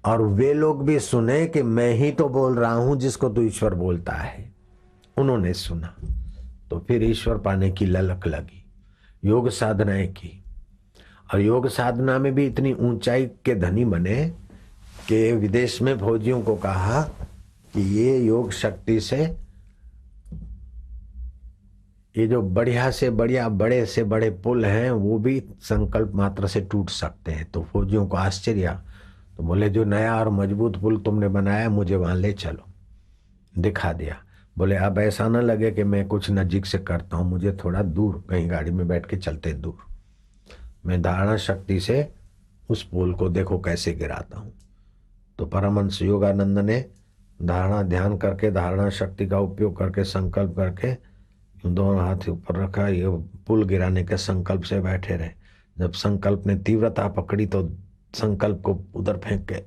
और वे लोग भी सुने कि मैं ही तो बोल रहा हूं जिसको तू ईश्वर बोलता है। उन्होंने सुना तो फिर ईश्वर पाने की ललक लगी, योग साधनाएं की, और योग साधना में भी इतनी ऊंचाई के धनी बने कि विदेश में फौजियों को कहा कि ये योग शक्ति से ये जो बढ़िया से बढ़िया बड़े से बड़े पुल हैं वो भी संकल्प मात्र से टूट सकते हैं। तो फौजियों को आश्चर्य, तो बोले जो नया और मजबूत पुल तुमने बनाया मुझे वहां ले चलो। दिखा दिया। बोले अब ऐसा ना लगे कि मैं कुछ नजीक से करता हूं, मुझे थोड़ा दूर कहीं गाड़ी में बैठ के चलते दूर, मैं धारणा शक्ति से उस पुल को देखो कैसे गिराता हूं। तो परमहंस योगानंद ने धारणा ध्यान करके धारणा शक्ति का उपयोग करके संकल्प करके दोनों हाथ ऊपर रखा, ये पुल गिराने के संकल्प से बैठे रहे। जब संकल्प ने तीव्रता पकड़ी तो संकल्प को उधर फेंक के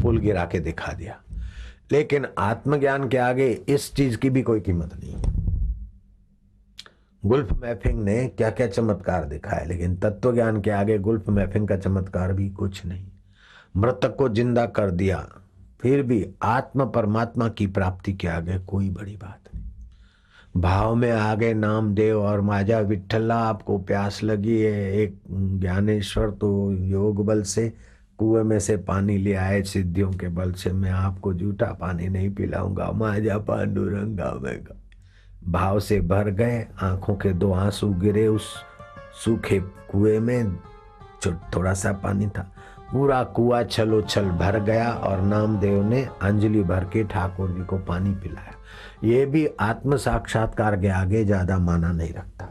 पुल गिरा के दिखा दिया। लेकिन आत्मज्ञान के आगे इस चीज की भी कोई कीमत नहीं। गुल्फ मैफिंग ने क्या क्या चमत्कार दिखाए, लेकिन तत्व ज्ञान के आगे गुल्फ मैफिंग का चमत्कार भी कुछ नहीं। मृतक को जिंदा कर दिया, फिर भी आत्मा परमात्मा की प्राप्ति के आगे कोई बड़ी बात नहीं। भाव में आगे नामदेव और माजा विठ्ठला, आपको प्यास लगी है, एक ज्ञानेश्वर तो योग बल से कुएं में से पानी ले आए सिद्धियों के बल से, मैं आपको झूठा पानी नहीं पिलाऊंगा, माजा पांडुरंगा मैं। भाव से भर गए, आंखों के 2 आंसू गिरे उस सूखे कुएं में, जो थोड़ा सा पानी था, पूरा कुआं छलो छल भर गया और नामदेव ने अंजलि भर के ठाकुर जी को पानी पिलाया। ये भी आत्म साक्षात्कार के आगे ज्यादा माना नहीं रखता।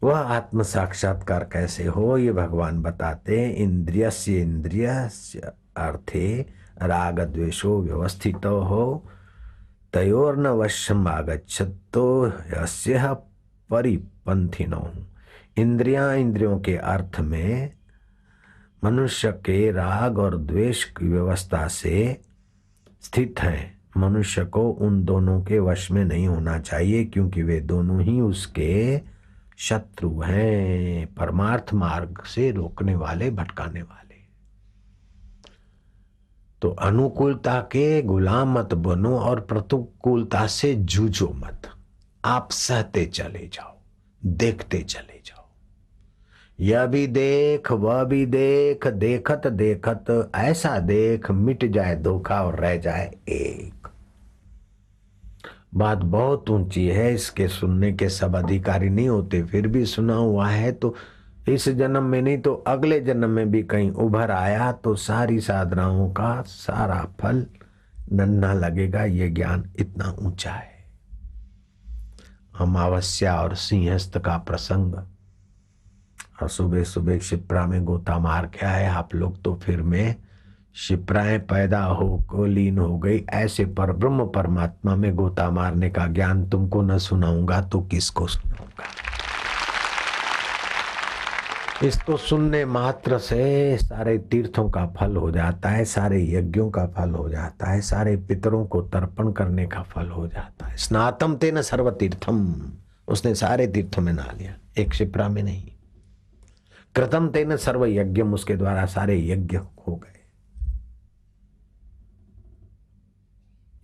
वह आत्म साक्षात्कार कैसे हो ये भगवान बताते हैं। इंद्रियस्य अर्थे राग द्वेषो व्यवस्थितो हो तयोर्न वश्यम आगच्छतो यस्य परिपंथिनो। इंद्रियों के अर्थ में मनुष्य के राग और द्वेष की व्यवस्था से स्थित है। मनुष्य को उन दोनों के वश में नहीं होना चाहिए, क्योंकि वे दोनों ही उसके शत्रु हैं, परमार्थ मार्ग से रोकने वाले, भटकाने वाले। तो अनुकूलता के गुलाम मत बनो और प्रतिकूलता से जूझो मत। आप सहते चले जाओ, देखते चले जाओ। यह भी देख वह भी देख, देखत देखत ऐसा देख, मिट जाए धोखा और रह जाए एक। बात बहुत ऊंची है, इसके सुनने के सब अधिकारी नहीं होते, फिर भी सुना हुआ है तो इस जन्म में नहीं तो अगले जन्म में भी कहीं उभर आया तो सारी साधनाओं का सारा फल नन्हा लगेगा। ये ज्ञान इतना ऊंचा है। अमावस्या और सिंहस्थ का प्रसंग, और सुबह सुबह शिप्रा में गोता मार के आए आप लोग, तो फिर में शिप्राएं पैदा हो लीन हो गई। ऐसे पर ब्रह्म परमात्मा में गोता मारने का ज्ञान तुमको न सुनाऊंगा तो किसको सुनाऊंगा। इसको सुनने मात्र से सारे तीर्थों का फल हो जाता है, सारे यज्ञों का फल हो जाता है, सारे पितरों को तर्पण करने का फल हो जाता है। स्नातम तेन सर्व तीर्थम, उसने सारे तीर्थों में नहा लिया, एक शिप्रा में नहीं। कृतम तेन सर्व यज्ञम, उसके द्वारा सारे यज्ञ हो गए।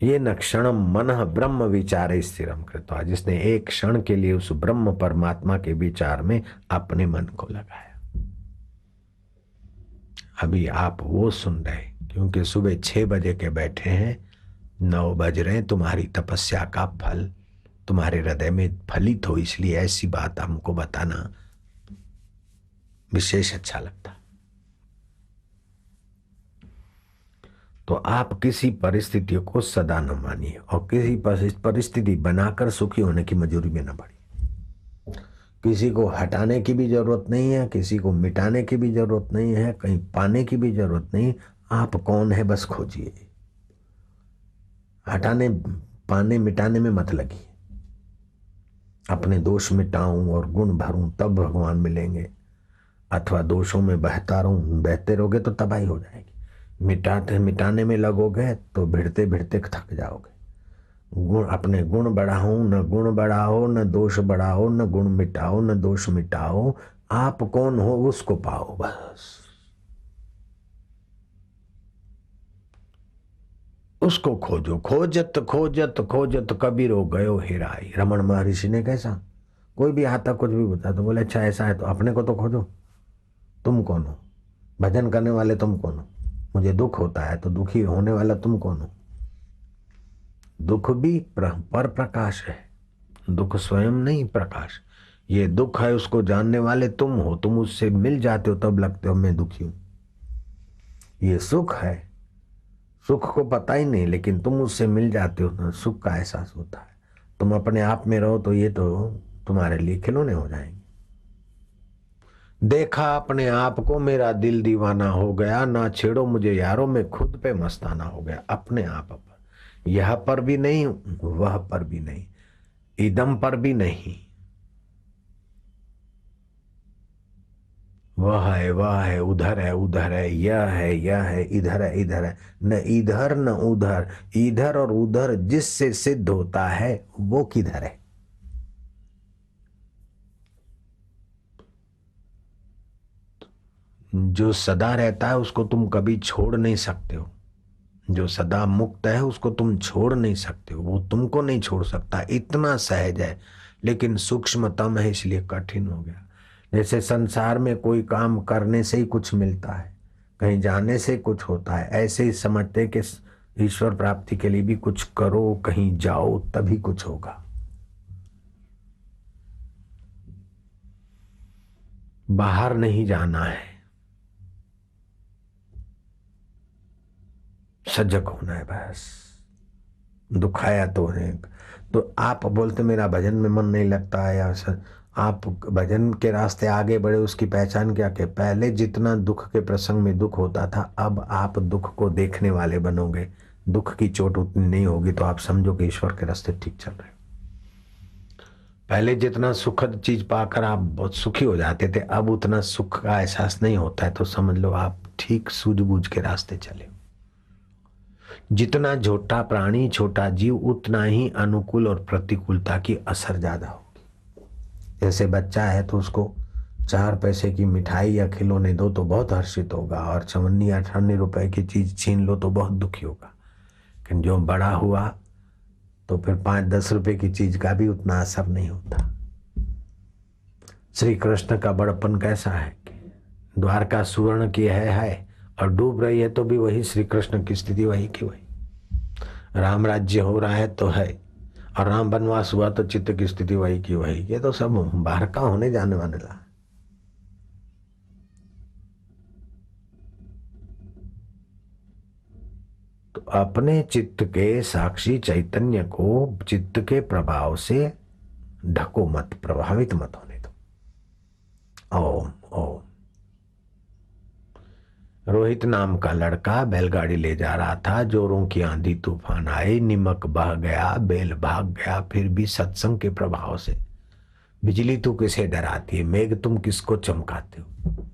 ये न क्षणम मनः ब्रह्म विचारे स्थिरम कृत्वा, जिसने एक क्षण के लिए उस ब्रह्म परमात्मा के विचार में अपने मन को लगाया। अभी आप वो सुन रहे, क्योंकि सुबह 6 बजे के बैठे हैं, 9 बज रहे हैं, तुम्हारी तपस्या का फल तुम्हारे हृदय में फलित हो, इसलिए ऐसी बात हमको बताना विशेष अच्छा लगता। तो आप किसी परिस्थिति को सदा न मानिए और किसी परिस्थिति बनाकर सुखी होने की मजबूरी में न पड़िए। किसी को हटाने की भी जरूरत नहीं है, किसी को मिटाने की भी जरूरत नहीं है, कहीं पाने की भी जरूरत नहीं। आप कौन है बस खोजिए, हटाने पाने मिटाने में मत लगिए। अपने दोष मिटाऊं और गुण भरूं तब भगवान मिलेंगे, अथवा दोषों में बहता रहूं, बहते रहोगे तो तबाही हो जाएगी। मिटाने में लगोगे तो भिड़ते भिड़ते थक जाओगे। गुण, अपने गुण बढ़ाओ, न गुण बढ़ाओ, न दोष बढ़ाओ, न गुण मिटाओ, न दोष मिटाओ। आप कौन हो उसको पाओ बस। उसको खोजो, खोजत खोजत खोजत कबीरो गयो हेराई। रमन महर्षि ने कैसा, कोई भी आता कुछ भी बता तो बोले अच्छा ऐसा है तो अपने को तो खोजो। तुम कौन हो? भजन करने वाले तुम कौन हो? मुझे दुख होता है तो दुखी होने वाला तुम कौन हो? दुख भी पर प्रकाश है, दुख स्वयं नहीं प्रकाश। ये दुख है उसको जानने वाले तुम हो। तुम उससे मिल जाते हो तब लगते हो मैं दुखी हूं। ये सुख है, सुख को पता ही नहीं, लेकिन तुम उससे मिल जाते हो ना, सुख का एहसास होता है। तुम अपने आप में रहो तो ये तो तुम्हारे लिए खिलौने हो जाएंगे। देखा अपने आप को मेरा दिल दीवाना हो गया, ना छेड़ो मुझे यारों में खुद पे मस्ताना हो गया। अपने आप पर, यह पर भी नहीं, वह पर भी नहीं, इदम पर भी नहीं। वह है, उधर है, यह है, इधर है, न इधर न उधर। इधर और उधर जिससे सिद्ध होता है वो किधर है? जो सदा रहता है उसको तुम कभी छोड़ नहीं सकते हो। जो सदा मुक्त है उसको तुम छोड़ नहीं सकते हो, वो तुमको नहीं छोड़ सकता। इतना सहज है, लेकिन सूक्ष्मतम है इसलिए कठिन हो गया। जैसे संसार में कोई काम करने से ही कुछ मिलता है, कहीं जाने से कुछ होता है, ऐसे ही समझते कि ईश्वर प्राप्ति के लिए भी कुछ करो, कहीं जाओ तभी कुछ होगा। बाहर नहीं जाना है, सजग होना है बस। दुखाया तो है तो आप बोलते मेरा भजन में मन नहीं लगता है, या आप भजन के रास्ते आगे बढ़े उसकी पहचान क्या? के पहले जितना दुख के प्रसंग में दुख होता था, अब आप दुख को देखने वाले बनोगे। दुख की चोट उतनी नहीं होगी तो आप समझो कि ईश्वर के रास्ते ठीक चल रहे हो। पहले जितना सुखद चीज पाकर आप बहुत सुखी हो जाते थे, अब उतना सुख का एहसास नहीं होता है, तो समझ लो आप ठीक सूझबूझ के रास्ते चले। जितना छोटा प्राणी, छोटा जीव, उतना ही अनुकूल और प्रतिकूलता की असर ज्यादा होगी। जैसे बच्चा है तो उसको 4 पैसे की मिठाई या खिलौने दो तो बहुत हर्षित होगा, और 54-58 रुपए की चीज छीन लो तो बहुत दुखी होगा। लेकिन जो बड़ा हुआ तो फिर 5-10 रुपए की चीज का भी उतना असर नहीं होता। श्री कृष्ण का बड़पन कैसा है कि द्वारका सुवर्ण की है और डूब रही है तो भी वही श्री कृष्ण की स्थिति वही की वही। राम राज्य हो रहा है तो है, और राम वनवास हुआ तो चित्त की स्थिति वही की वही। ये तो सब बाहर का होने जाने वाले ला। तो अपने चित्त के साक्षी चैतन्य को चित्त के प्रभाव से ढको मत, प्रभावित मत होने दो। ओम ओम। रोहित नाम का लड़का बैलगाड़ी ले जा रहा था, जोरों की आंधी तूफान आए, निमक बह गया, बैल भाग गया, फिर भी सत्संग के प्रभाव से। बिजली तू किसे डराती है, मेघ तुम किसको चमकाते हो?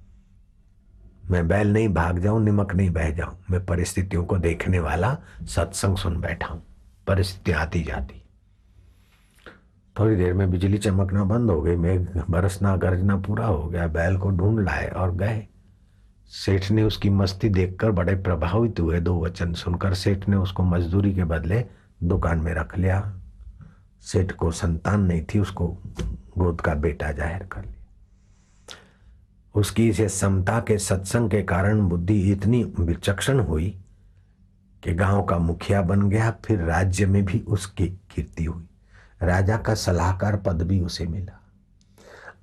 मैं बैल नहीं भाग जाऊं, निमक नहीं बह जाऊं, मैं परिस्थितियों को देखने वाला सत्संग सुन बैठा हूं। परिस्थितियां आती जाती, थोड़ी देर में बिजली चमकना बंद हो गई, मेघ बरसना गरजना पूरा हो गया, बैल को ढूंढ लाए और गए। सेठ ने उसकी मस्ती देखकर बड़े प्रभावित हुए। 2 वचन सुनकर सेठ ने उसको मजदूरी के बदले दुकान में रख लिया। सेठ को संतान नहीं थी, उसको गोद का बेटा जाहिर कर लिया। उसकी इस समता के सत्संग के कारण बुद्धि इतनी विचक्षण हुई कि गांव का मुखिया बन गया। फिर राज्य में भी उसकी कीर्ति हुई, राजा का सलाहकार पद भी उसे मिला,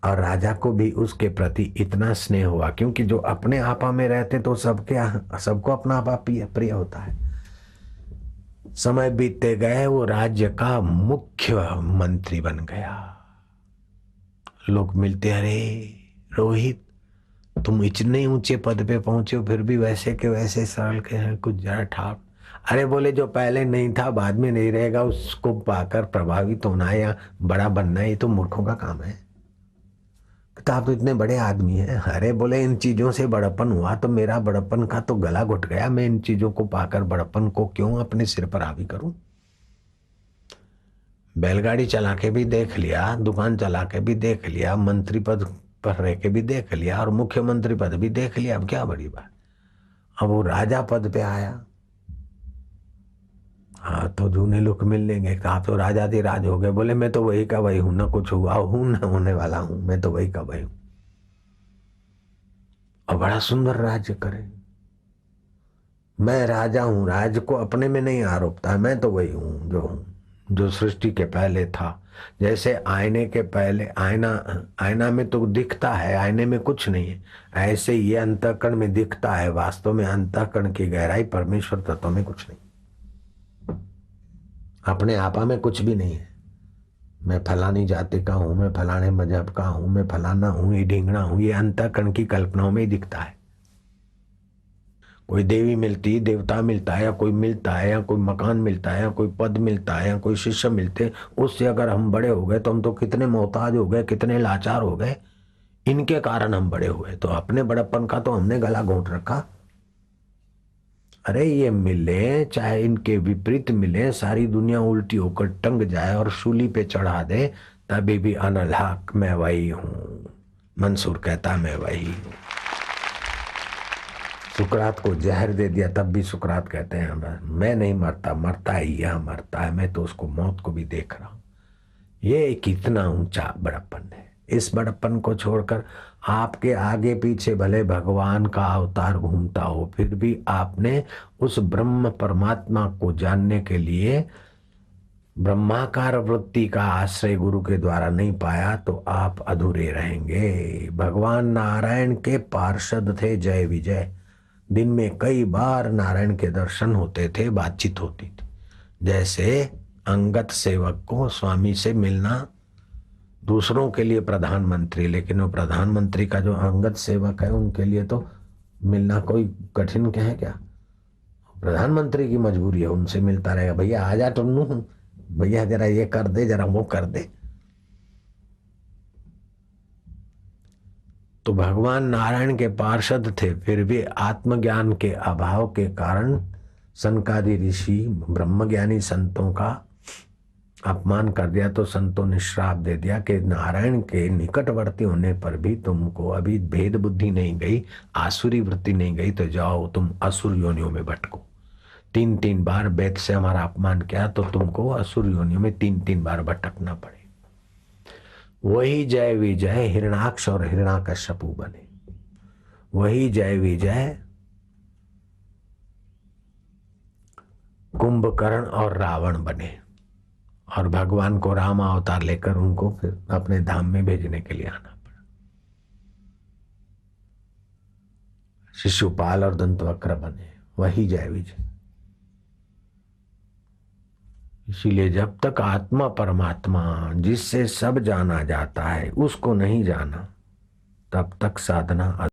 और राजा को भी उसके प्रति इतना स्नेह हुआ, क्योंकि जो अपने आपा में रहते तो सबको अपना आपा प्रिय होता है। समय बीतते गए, वो राज्य का मुख्य मंत्री बन गया। लोग मिलते, अरे रोहित तुम इतने ऊंचे पद पे पहुंचे हो, फिर भी वैसे के वैसे सरल के हैं, कुछ जरा ठाक। अरे बोले जो पहले नहीं था बाद में नहीं रहेगा, उसको पाकर प्रभावित होना या बड़ा बनना ये तो मूर्खों का काम है। तो आप तो इतने बड़े आदमी हैं। अरे बोले इन चीजों से बड़प्पन हुआ तो मेरा बड़प्पन का तो गला घुट गया। मैं इन चीजों को पाकर बड़प्पन को क्यों अपने सिर पर हावी करूं? बैलगाड़ी चला के भी देख लिया, दुकान चला के भी देख लिया, मंत्री पद पर रह के भी देख लिया और मुख्यमंत्री पद भी देख लिया। अब क्या बड़ी बात। अब वो राजा पद पे आया, हाँ तो जूने लोग मिल लेंगे, कहा तो राजाधिराज हो गए। बोले मैं तो वही का वही हूं, ना कुछ हुआ हूं ना होने वाला हूं, मैं तो वही का वही हूं। और बड़ा सुंदर राज्य करे। मैं राजा हूं, राज को अपने में नहीं आरोपता, मैं तो वही हूं जो सृष्टि के पहले था। जैसे आईने के पहले आईना में तो दिखता है, आईने में कुछ नहीं है, ऐसे ये अंतःकरण में दिखता है, वास्तव में अंतःकरण की गहराई परमेश्वर तत्व में कुछ नहीं, अपने आपा में कुछ भी नहीं है। मैं फलानी जाति का हूं, मैं फलाने मजहब का हूं, मैं फलाना हूं, ये ढींगना हूं, ये अंतःकरण की कल्पनाओं में ही दिखता है। कोई देवी मिलती, देवता मिलता है, या कोई मिलता है, या कोई मकान मिलता है, या कोई पद मिलता है, या कोई शिष्य मिलते, उससे अगर हम बड़े हो गए तो हम तो कितने मोहताज हो गए, कितने लाचार हो गए। इनके कारण हम बड़े हुए, तो अपने बड़प्पन का तो हमने गला घोंट रखा। अरे ये मिले चाहे इनके विपरीत मिले, सारी दुनिया उल्टी होकर टंग जाए और सूली पे चढ़ा दे, तभी भी अनलहक मैं वही हूं। मंसूर कहता मैं वही हूं। सुकरात को जहर दे दिया तब भी सुकरात कहते हैं मैं नहीं मरता, मरता है यह मरता है, मैं तो उसको मौत को भी देख रहा हूं। ये कितना ऊंचा बड़प्पन है। इस बड़प्पन को छोड़कर आपके आगे पीछे भले भगवान का अवतार घूमता हो, फिर भी आपने उस ब्रह्म परमात्मा को जानने के लिए ब्रह्माकार वृत्ति का आश्रय गुरु के द्वारा नहीं पाया तो आप अधूरे रहेंगे। भगवान नारायण के पार्षद थे जय विजय। दिन में कई बार नारायण के दर्शन होते थे, बातचीत होती थी। जैसे अंगत सेवक को स्वामी से मिलना दूसरों के लिए प्रधानमंत्री, लेकिन वो प्रधानमंत्री का जो अंगत सेवक है उनके लिए तो मिलना कोई कठिन क्या है क्या। प्रधानमंत्री की मजबूरी है, उनसे मिलता रहेगा। भैया आजा टुन्नू, भैया जरा ये कर दे, जरा वो कर दे। तो भगवान नारायण के पार्षद थे, फिर भी आत्मज्ञान के अभाव के कारण सनकादि ऋषि ब्रह्मज्ञानी संतों का अपमान कर दिया। तो संतों ने श्राप दे दिया कि नारायण के निकटवर्ती होने पर भी तुमको अभी भेद बुद्धि नहीं गई, आसुरी वृत्ति नहीं गई, तो जाओ तुम असुर योनियों में भटको। 3-3 बार वेद से हमारा अपमान किया तो तुमको असुर योनियों में 3-3 बार भटकना पड़े। वही जय विजय हिरणाक्ष और हिरणाकश्यपु बने, वही जय विजय कुंभकर्ण और रावण बने, और भगवान को राम अवतार लेकर उनको फिर अपने धाम में भेजने के लिए आना पड़ा। शिशुपाल और दंतवक्र बने, वही जय विजय। इसीलिए जब तक आत्मा परमात्मा जिससे सब जाना जाता है उसको नहीं जाना, तब तक साधना